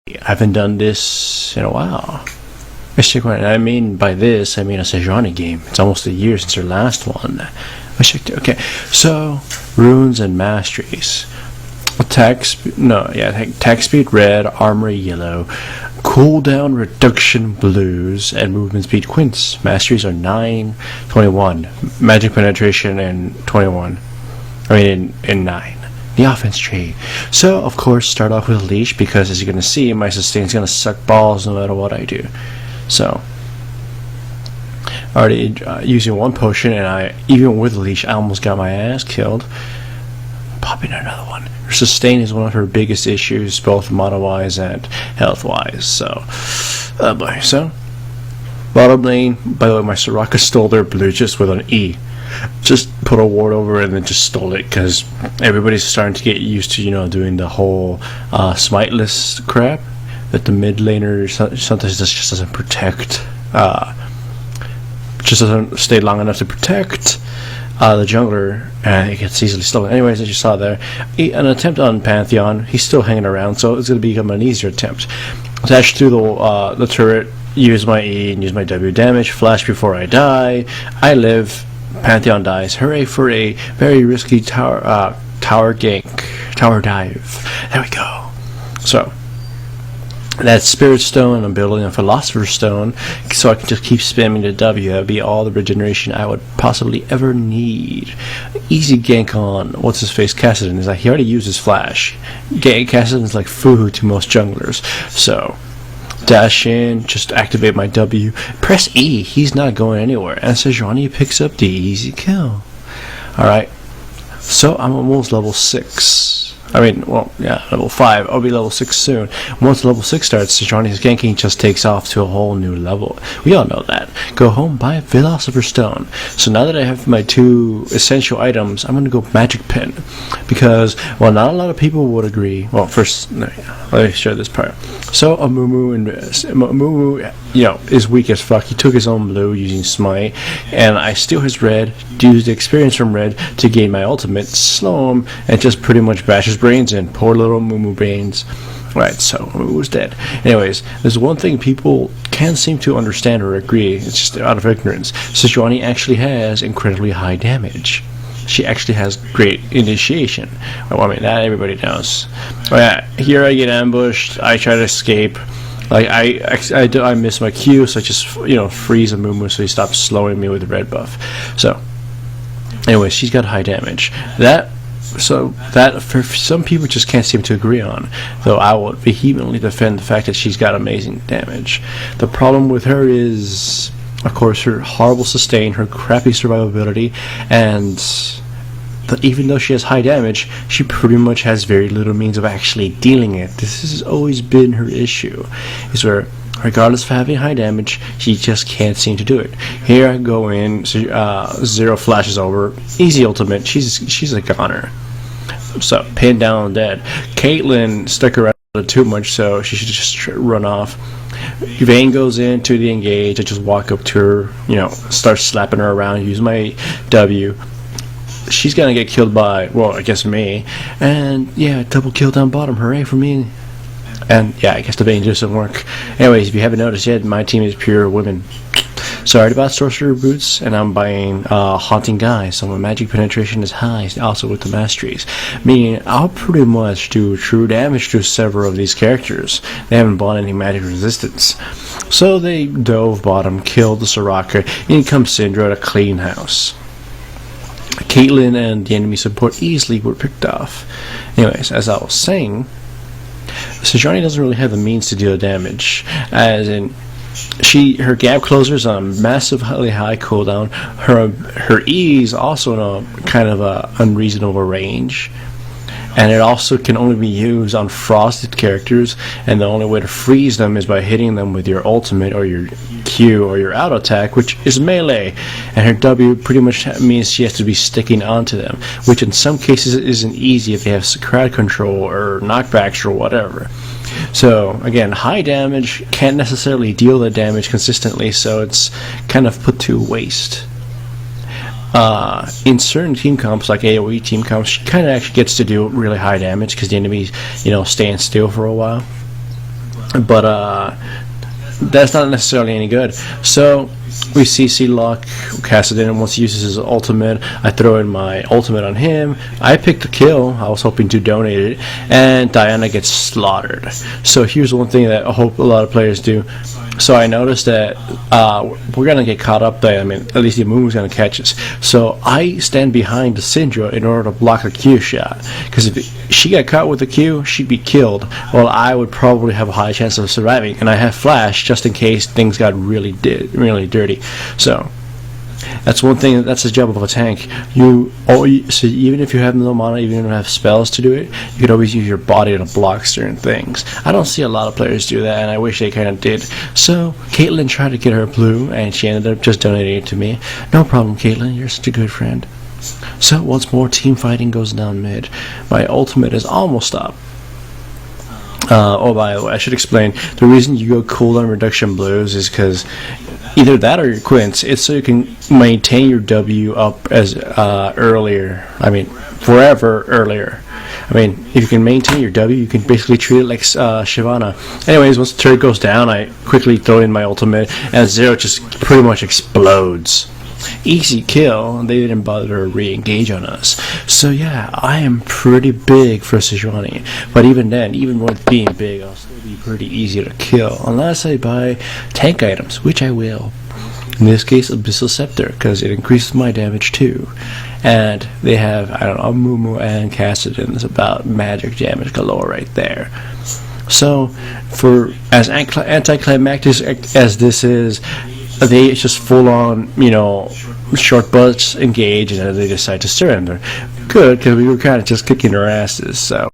I haven't done this in a while. I mean by this, I mean a Sejuani game. It's almost a year since our last one. Okay, so runes and masteries. Attack speed red, armory yellow, cooldown reduction blues, and movement speed quints. Masteries are 9, 21. Magic penetration and 21. I mean in 9. The offense tree. So, of course, start off with a leash because, as you're going to see, my sustain's going to suck balls no matter what I do. So, already using one potion, and even with a leash, I almost got my ass killed. Popping another one. Her sustain is one of her biggest issues, both mana-wise and health-wise. So, boy. So, bottom lane, by the way, my Soraka stole their blue just with an E. Just put a ward over it and then just stole it because everybody's starting to get used to, doing the whole smiteless crap that the mid laner sometimes just doesn't protect, just doesn't stay long enough to protect the jungler, and it gets easily stolen. Anyways, as you saw there, an attempt on Pantheon. He's still hanging around, so it's going to become an easier attempt. Dash through the turret, use my E and use my W damage, flash before I die. I live. Pantheon dies. Hooray for a very risky tower gank, tower dive. There we go. So that's Spirit Stone. I'm building a Philosopher's Stone so I can just keep spamming the W. That would be all the regeneration I would possibly ever need. Easy gank on what's his face Kassadin. Is like he already used his flash. Kassadin is like foo to most junglers. So dash in, just activate my W, press E, he's not going anywhere, and Sejuani picks up the easy kill. Alright, so I'm almost level 6. Level 5. I'll be level 6 soon. Once level 6 starts, Sejuani's ganking just takes off to a whole new level. We all know that. Go home, buy a Philosopher's Stone. So now that I have my 2 essential items, I'm going to go Magic Pen. Because, well, not a lot of people would agree. Well, first, let me show this part. So, Mumu is weak as fuck. He took his own blue using Smite, and I steal his red, use the experience from red to gain my ultimate, slow him, and just pretty much bash his brains in. Poor little Mumu brains. Right, so Mumu's dead. Anyways, there's one thing people can't seem to understand or agree. It's just out of ignorance. Sejuani actually has incredibly high damage. She actually has great initiation. Well, I mean, that everybody knows. Here I get ambushed. I try to escape. Like I miss my Q, so I just freeze a Mumu so he stops slowing me with the red buff. So, anyway, she's got high damage. That for some people just can't seem to agree on. Though I will vehemently defend the fact that she's got amazing damage. The problem with her is, of course, her horrible sustain, her crappy survivability, and even though she has high damage, she pretty much has very little means of actually dealing it. This has always been her issue, is where, regardless of having high damage, she just can't seem to do it. Here I go in, zero flashes over, easy ultimate, she's a goner. So, pinned down dead. Caitlyn stuck around too much, so she should just run off. Vayne goes into the engage. I just walk up to her, start slapping her around, use my W. She's gonna get killed by, well, I guess me. And yeah, double kill down bottom. Hooray for me. And yeah, I guess the Vayne just doesn't work. Anyways, if you haven't noticed yet, my team is pure women. Sorry about Sorcerer Boots, and I'm buying Haunting Guy, so my magic penetration is high, also with the masteries. Meaning, I'll pretty much do true damage to several of these characters. They haven't bought any magic resistance. So they dove bottom, killed the Soraka, in comes Syndra to clean house. Caitlyn and the enemy support easily were picked off. Anyways, as I was saying, Sejuani doesn't really have the means to deal damage, as in her gap closer is on a massively high cooldown. Her E is also in a kind of a unreasonable range, and it also can only be used on frosted characters, and the only way to freeze them is by hitting them with your ultimate or your Q or your auto attack, which is melee, and her W pretty much means she has to be sticking onto them, which in some cases isn't easy if they have crowd control or knockbacks or whatever. So again, high damage can't necessarily deal the damage consistently, so it's kind of put to waste. In certain team comps, like AoE team comps, she kind of actually gets to do really high damage because the enemy's, staying still for a while. but that's not necessarily any good. So we CC lock, cast it in, and once he uses his ultimate, I throw in my ultimate on him. I pick the kill. I was hoping to donate it, and Diana gets slaughtered. So here's one thing that I hope a lot of players do. So I noticed that we're gonna get caught up there. I mean, at least the Moon's gonna catch us. So I stand behind the Syndra in order to block a Q shot. Because if she got caught with a Q, she'd be killed. Well, I would probably have a high chance of surviving. And I have Flash just in case things got really dirty. So that's one thing. That's the job of a tank. So even if you have no mana, even if you don't have spells to do it, you could always use your body to block certain things. I don't see a lot of players do that, and I wish they kind of did. So Caitlyn tried to get her blue, and she ended up just donating it to me. No problem, Caitlyn. You're such a good friend. So once more, team fighting goes down mid. My ultimate is almost up. Oh, by the way, I should explain. The reason you go cooldown reduction blues is because either that or your quints. It's so you can maintain your W up as earlier. I mean, forever earlier. I mean, if you can maintain your W, you can basically treat it like Shyvana. Anyways, once the turret goes down, I quickly throw in my ultimate, and Zero just pretty much explodes. Easy kill. They didn't bother to re-engage on us. So yeah, I am pretty big for Sejuani. But even then, even with being big, I'll still be pretty easy to kill. Unless I buy tank items, which I will. In this case, Abyssal Scepter, because it increases my damage too. And they have, I don't know, Mumu and Cassidon. It's about magic damage galore right there. So, for as anticlimactic as this is, they just full on, short butts engage, and then they decide to surrender. Good, because we were kind of just kicking their asses, so.